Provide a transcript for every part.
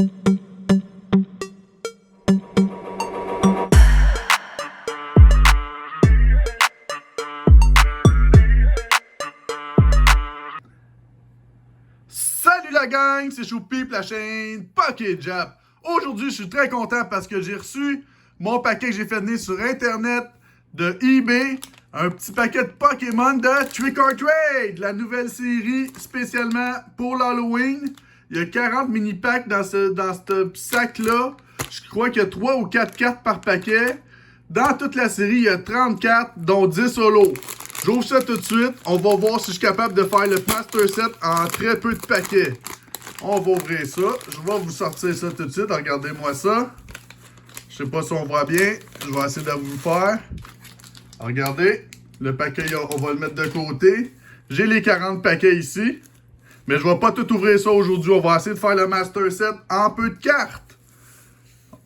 Salut la gang, c'est Choupi pour la chaîne PokéJap. Aujourd'hui, je suis très content parce que j'ai reçu mon paquet que j'ai fait venir sur Internet de eBay. Un petit paquet de Pokémon de Trick or Trade, la nouvelle série spécialement pour l'Halloween. Il y a 40 mini-packs dans ce sac-là. Je crois qu'il y a 3 ou 4 cartes par paquet. Dans toute la série, il y a 30 cartes, dont 10 solos. J'ouvre ça tout de suite. On va voir si je suis capable de faire le Master Set en très peu de paquets. On va ouvrir ça. Je vais vous sortir ça tout de suite. Regardez-moi ça. Je sais pas si on voit bien. Je vais essayer de vous le faire. Regardez. Le paquet, on va le mettre de côté. J'ai les 40 paquets ici. Mais je vais pas tout ouvrir ça aujourd'hui. On va essayer de faire le Master Set en peu de cartes.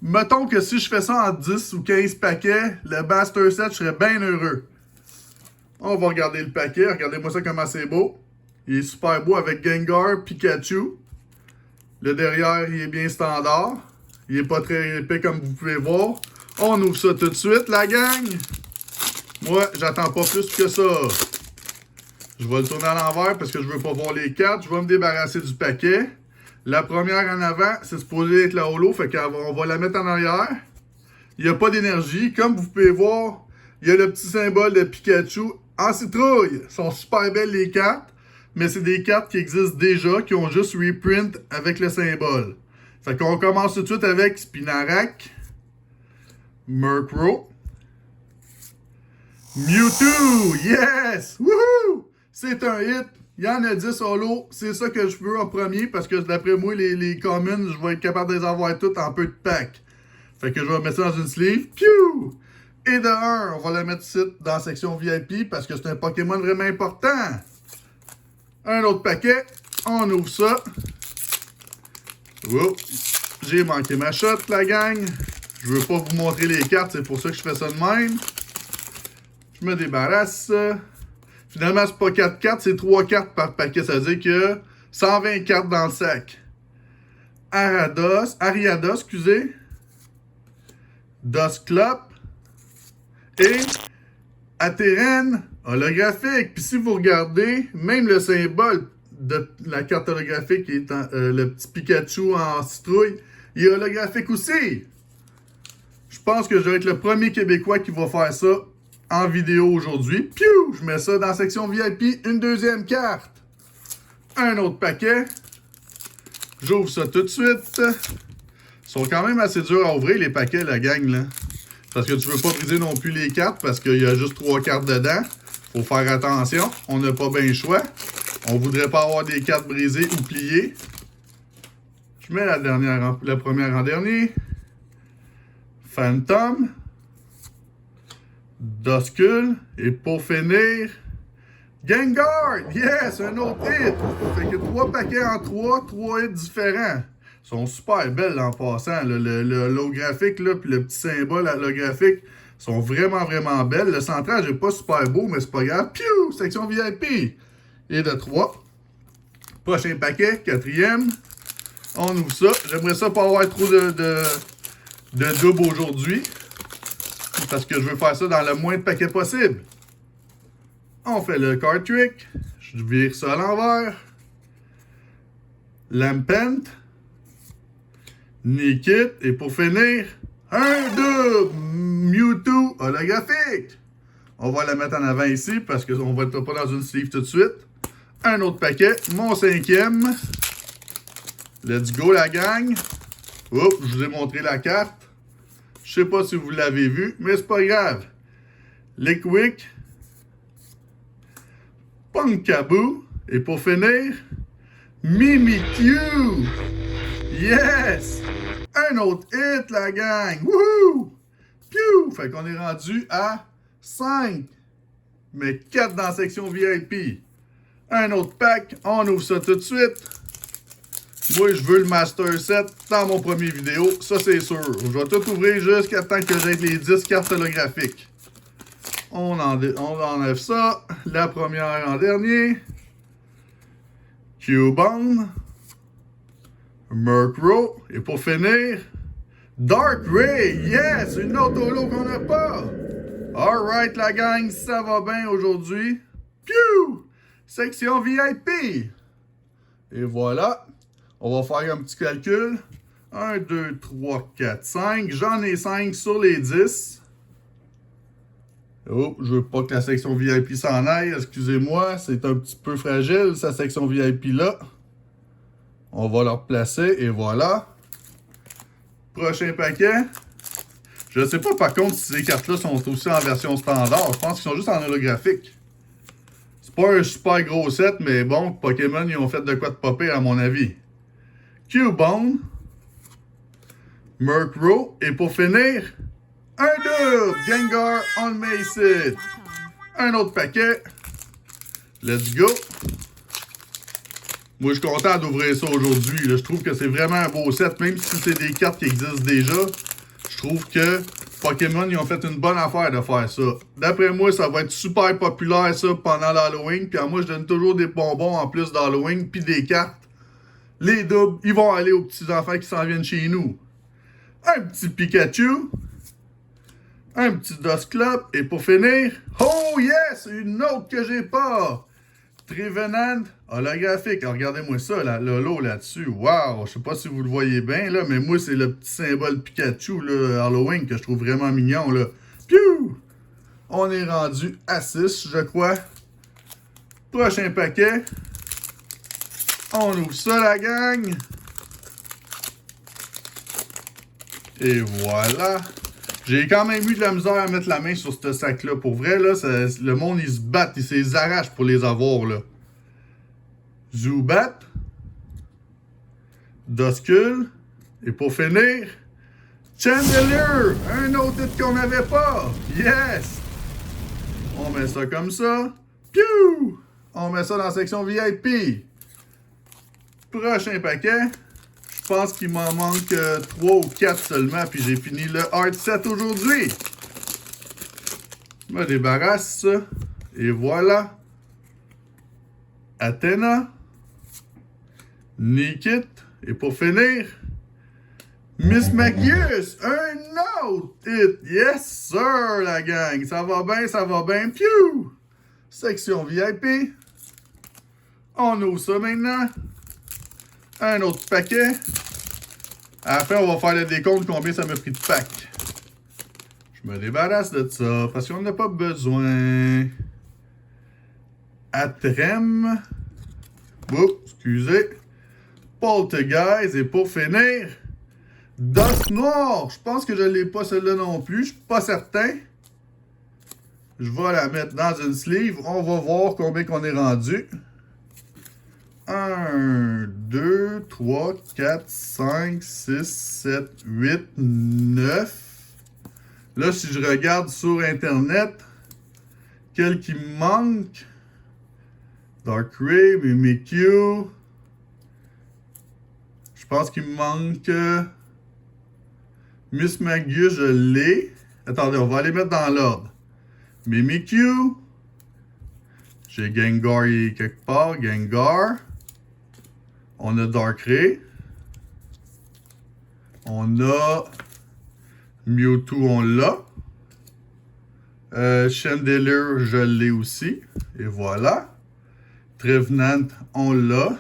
Mettons que si je fais ça en 10 ou 15 paquets, le Master Set, je serais bien heureux. On va regarder le paquet. Regardez-moi ça comment c'est beau. Il est super beau avec Gengar, Pikachu. Le derrière, il est bien standard. Il est pas très épais comme vous pouvez voir. On ouvre ça tout de suite, la gang. Moi, j'attends pas plus que ça. Je vais le tourner à l'envers parce que je veux pas voir les cartes. Je vais me débarrasser du paquet. La première en avant, c'est supposé être la holo. Fait qu'on va la mettre en arrière. Il n'y a pas d'énergie. Comme vous pouvez voir, il y a le petit symbole de Pikachu en citrouille. Ils sont super belles les cartes. Mais c'est des cartes qui existent déjà, qui ont juste reprint avec le symbole. Fait qu'on commence tout de suite avec Spinarak, Murkrow, Mewtwo, yes! Wouhou! C'est un hit. Il y en a 10 solo. C'est ça que je veux en premier parce que d'après moi, les commons, je vais être capable de les avoir toutes en peu de pack. Fait que je vais mettre ça dans une sleeve. Piou! Et de 1, on va le mettre ici dans la section VIP parce que c'est un Pokémon vraiment important. Un autre paquet. On ouvre ça. Oh, j'ai manqué ma shot, la gang. Je veux pas vous montrer les cartes, c'est pour ça que je fais ça de même. Je me débarrasse. Finalement, c'est pas 4 cartes, c'est 3 cartes par paquet. Ça veut dire que 120 cartes dans le sac. Ariados, excusez. Dusclops. Et Ateren holographique. Puis si vous regardez, même le symbole de la carte holographique qui est le petit Pikachu en citrouille, il est holographique aussi. Je pense que je vais être le premier Québécois qui va faire ça en vidéo aujourd'hui. Piou! Je mets ça dans la section VIP. Une deuxième carte. Un autre paquet. J'ouvre ça tout de suite. Ils sont quand même assez durs à ouvrir les paquets, la gang, là. Parce que tu veux pas briser non plus les cartes parce qu'il y a juste 3 cartes dedans. Faut faire attention. On n'a pas bien le choix. On voudrait pas avoir des cartes brisées ou pliées. Je mets la première en dernier. Phantom. Duskull. Et pour finir, Gengar! Yes! Un autre hit! Fait que 3 paquets en 3 hits différents. Ils sont super belles en passant. Le holographique, là, puis le petit symbole holographique sont vraiment, vraiment belles. Le centrage n'est pas super beau, mais c'est pas grave. Piou! Section VIP. Et de 3. Prochain paquet, 4e. On ouvre ça. J'aimerais ça pas avoir trop de double aujourd'hui. Parce que je veux faire ça dans le moins de paquets possible. On fait le card trick. Je vire ça à l'envers. Lampent. Nickit. Et pour finir, un double Mewtwo holographique. On va la mettre en avant ici parce qu'on va être pas dans une sleeve tout de suite. Un autre paquet. Mon 5e. Let's go la gang. Oups, je vous ai montré la carte. Je sais pas si vous l'avez vu, mais c'est pas grave. Lickwick. Punkaboo. Et pour finir, Mimikyu. Yes! Un autre hit, la gang! Wouhou! Piou! Fait qu'on est rendu à 5. Mais 4 dans la section VIP. Un autre pack. On ouvre ça tout de suite. Moi, je veux le Master Set dans mon premier vidéo. Ça, c'est sûr. Je vais tout ouvrir jusqu'à temps que j'aie les 10 cartes holographiques. On enlève ça. La première en dernier. Cubone. Murkrow. Et pour finir, Darkrai. Yes! Une autre holo qu'on n'a pas. Alright, la gang, ça va bien aujourd'hui. Piou! Section VIP. Et voilà. On va faire un petit calcul. 1, 2, 3, 4, 5. J'en ai 5 sur les 10. Oh, je veux pas que la section VIP s'en aille. Excusez-moi, c'est un petit peu fragile, sa section VIP là. On va la replacer et voilà. Prochain paquet. Je sais pas par contre si ces cartes-là sont aussi en version standard. Je pense qu'ils sont juste en holographique. C'est pas un super gros set, mais bon, Pokémon, ils ont fait de quoi de popper à mon avis. Cubone. Murkrow. Et pour finir, un double. Gengar Unmaced. Un autre paquet. Let's go. Moi, je suis content d'ouvrir ça aujourd'hui. Je trouve que c'est vraiment un beau set. Même si c'est des cartes qui existent déjà, je trouve que Pokémon, ils ont fait une bonne affaire de faire ça. D'après moi, ça va être super populaire, ça, pendant l'Halloween. Puis à moi, je donne toujours des bonbons en plus d'Halloween. Puis des cartes. Les doubles, ils vont aller aux petits-enfants qui s'en viennent chez nous. Un petit Pikachu. Un petit Dusclops. Et pour finir, oh yes! Une autre que j'ai pas! Trevenant holographique. Alors, regardez-moi ça, le lot là-dessus. Wow! Je sais pas si vous le voyez bien, là, mais moi, c'est le petit symbole Pikachu, là, Halloween, que je trouve vraiment mignon, là. Piou! On est rendu à 6, je crois. Prochain paquet. On ouvre ça, la gang. Et voilà. J'ai quand même eu de la misère à mettre la main sur ce sac-là. Pour vrai, là, le monde, ils se battent. Ils se arrachent pour les avoir, là. Zubat. Duskull. Et pour finir, Chandelier. Un autre titre qu'on n'avait pas. Yes! On met ça comme ça. Piou! On met ça dans la section VIP. Prochain paquet. Je pense qu'il m'en manque 3 ou 4 seulement, puis j'ai fini le Hard Set aujourd'hui. Je me débarrasse ça. Et voilà. Athena. Nikit. Et pour finir, Miss Magius. Un autre hit. Yes, sir, la gang. Ça va bien, ça va bien. Piou! Section VIP. On ouvre ça maintenant. Un autre paquet. À la fin, on va faire le décompte combien ça m'a pris de pack. Je me débarrasse de ça parce qu'on n'a pas besoin. Atrem. Oups, excusez. Poltergeist. Et pour finir, Dusk Noir. Je pense que je ne l'ai pas celle-là non plus. Je suis pas certain. Je vais la mettre dans une sleeve. On va voir combien qu'on est rendu. 1, 2, 3, 4, 5, 6, 7, 8, 9. Là, si je regarde sur Internet, quel qui me manque? Darkrai, Mimikyu. Je pense qu'il me manque Miss Magius, je l'ai. Attendez, on va les mettre dans l'ordre. Mimikyu. J'ai Gengar quelque part. Gengar. On a Darkrai. On a Mewtwo, on l'a. Chandelier, je l'ai aussi. Et voilà. Trevenant, on l'a.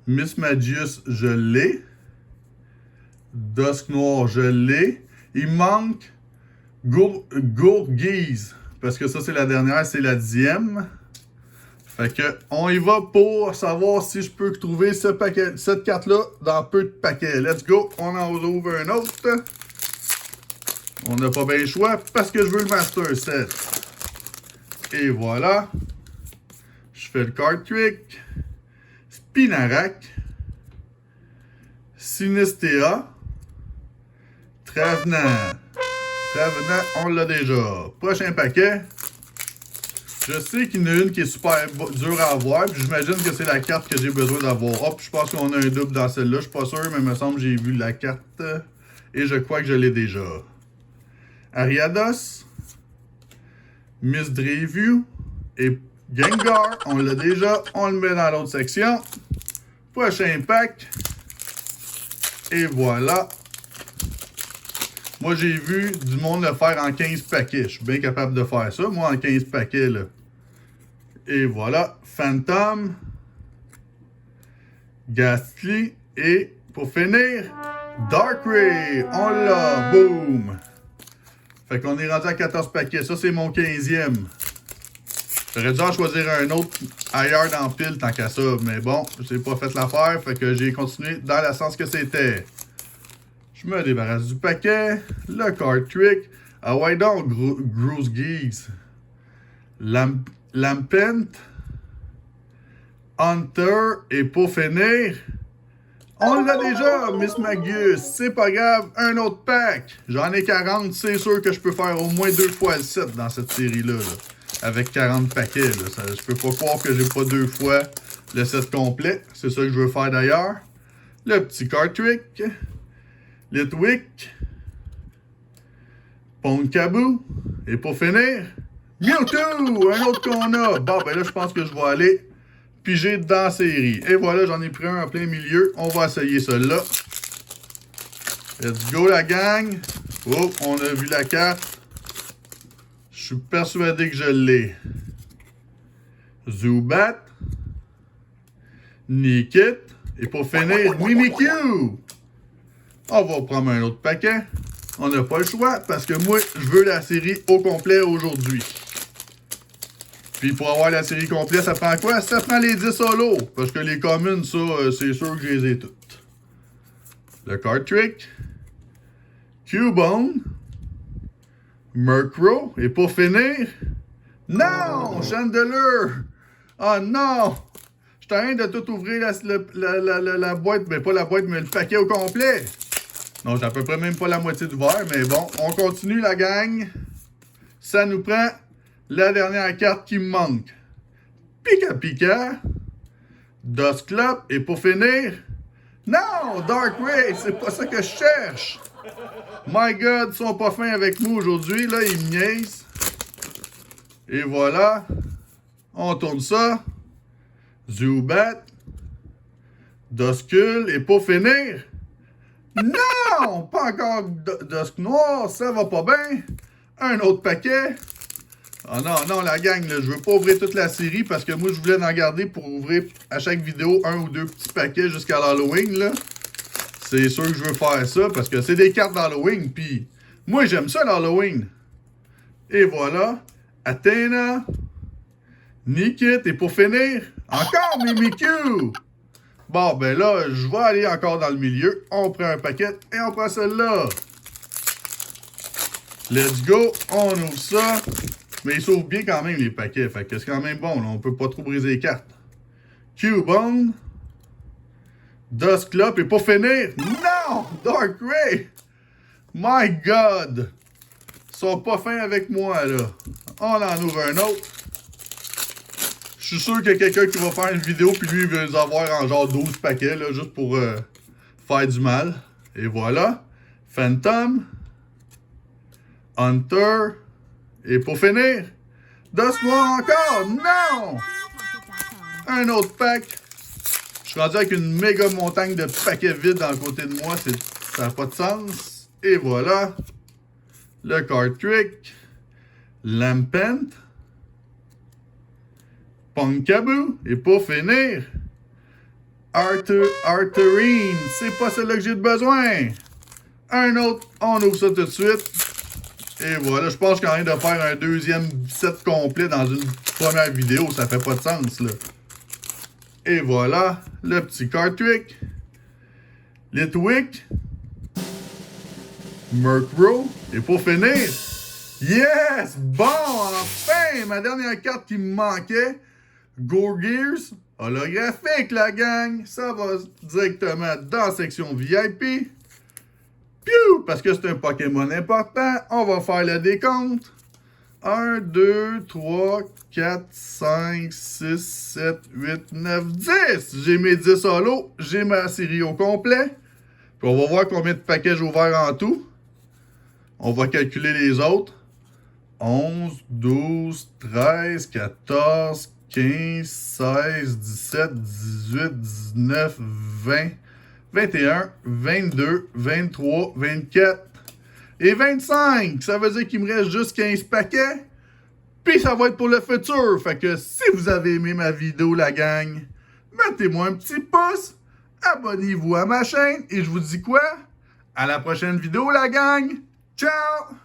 Miss Magius, je l'ai. Dusk Noir, je l'ai. Il manque Gourguise. Parce que ça, c'est la dernière, c'est la 10e. Fait que, on y va pour savoir si je peux trouver cette carte-là dans peu de paquets. Let's go! On en ouvre un autre. On n'a pas bien le choix parce que je veux le Master Set. Et voilà. Je fais le Card Trick. Spinarak. Sinistea. Trevenant. Trevenant, on l'a déjà. Prochain paquet. Je sais qu'il y en a une qui est super dure à avoir, puis j'imagine que c'est la carte que j'ai besoin d'avoir. Hop, je pense qu'on a un double dans celle-là, je suis pas sûr, mais il me semble que j'ai vu la carte, et je crois que je l'ai déjà. Ariados, Miss Dreyview, et Gengar, on l'a déjà, on le met dans l'autre section. Prochain pack, Et voilà. Moi, j'ai vu du monde le faire en 15 paquets. Je suis bien capable de faire ça, moi, en 15 paquets, là. Et voilà. Phantom. Ghastly. Et pour finir, Darkrai. On l'a. Boom. Fait qu'on est rendu à 14 paquets. Ça, c'est mon 15e. J'aurais dû en choisir un autre ailleurs dans la pile tant qu'à ça. Mais bon, j'ai pas fait l'affaire. Fait que j'ai continué dans le sens que c'était. Je me débarrasse du paquet. Le card trick. Ah ouais donc, Grouse Geeks. Lampent. Hunter. Et pour finir, on l'a déjà, Miss Magus. C'est pas grave, un autre pack. J'en ai 40, c'est sûr que je peux faire au moins 2 fois le set dans cette série-là. Là. Avec 40 paquets. Là. Ça, je peux pas croire que j'ai pas 2 fois le set complet. C'est ça que je veux faire d'ailleurs. Le petit card trick. Litwick. Ponkaboo. Et pour finir, Mewtwo! Un autre qu'on a. Bon, ben là, je pense que je vais aller piger dans la série. Et voilà, j'en ai pris un en plein milieu. On va essayer celui-là. Let's go, la gang. Oh, on a vu la carte. Je suis persuadé que je l'ai. Zubat. Nickit. Et pour finir, Mimikyu. On va prendre un autre paquet. On n'a pas le choix parce que moi, je veux la série au complet aujourd'hui. Puis pour avoir la série complète, ça prend quoi? Ça prend les 10 solos. Parce que les communes, ça, c'est sûr que je les ai toutes. Le card trick. Cubone. Murkrow. Et pour finir... Non! Chandelure! Oh non! Je suis en train de tout ouvrir la boîte. Mais pas la boîte, mais le paquet au complet. Non, j'ai à peu près même pas la moitié d'ouvert. Mais bon, on continue la gang. Ça nous prend... la dernière carte qui me manque. Pika Pika. Dusclops. Et pour finir... Non! Darkrai! C'est pas ça que je cherche! My God, ils sont pas fins avec nous aujourd'hui. Là, ils me niaisent. Et voilà. On tourne ça. Zubat. Duskull. Et pour finir... Non! Pas encore Dusk Noir. Ça va pas bien. Un autre paquet. Oh non, non, la gang, là, je veux pas ouvrir toute la série parce que moi, je voulais en garder pour ouvrir à chaque vidéo 1 ou 2 petits paquets jusqu'à l'Halloween, là. C'est sûr que je veux faire ça parce que c'est des cartes d'Halloween, puis moi, j'aime ça, l'Halloween. Et voilà. Athena. Nickit. Et pour finir, encore Mimikyu. Bon, ben là, je vais aller encore dans le milieu. On prend un paquet et on prend celle-là. Let's go. On ouvre ça. Mais ils s'ouvrent bien quand même les paquets. Fait que c'est quand même bon. Là. On peut pas trop briser les cartes. Cubone. Dusclops. Et pour finir... Non! Darkrai! My God! Ils sont pas fins avec moi, là. On en ouvre un autre. Je suis sûr qu'il y a quelqu'un qui va faire une vidéo puis lui, il veut les avoir en genre 12 paquets, là, juste pour faire du mal. Et voilà. Phantom. Hunter. Et pour finir, Dusknoir encore! Non! Un autre pack. Je suis rendu avec une méga montagne de paquets vides dans le côté de moi. Ça n'a pas de sens. Et voilà. Le card trick. Lampent. Ponkaboo. Et pour finir, Arthurine. C'est pas celle-là que j'ai besoin. Un autre. On ouvre ça tout de suite. Et voilà, je pense qu'en train de faire un deuxième set complet dans une première vidéo, ça fait pas de sens, là. Et voilà, le petit card trick. Litwick. Murkrow. Et pour finir, yes! Bon, enfin! Ma dernière carte qui me manquait, Gourgears, holographique, la gang. Ça va directement dans la section VIP. Piou! Parce que c'est un Pokémon important. On va faire le décompte. 1, 2, 3, 4, 5, 6, 7, 8, 9, 10. J'ai mes 10 solos. J'ai ma série au complet. Puis on va voir combien de paquets j'ai ouverts en tout. On va calculer les autres. 11, 12, 13, 14, 15, 16, 17, 18, 19, 20, 21, 22, 23, 24 et 25. Ça veut dire qu'il me reste juste 15 paquets. Puis ça va être pour le futur. Fait que si vous avez aimé ma vidéo, la gang, mettez-moi un petit pouce. Abonnez-vous à ma chaîne. Et je vous dis quoi? À la prochaine vidéo, la gang. Ciao!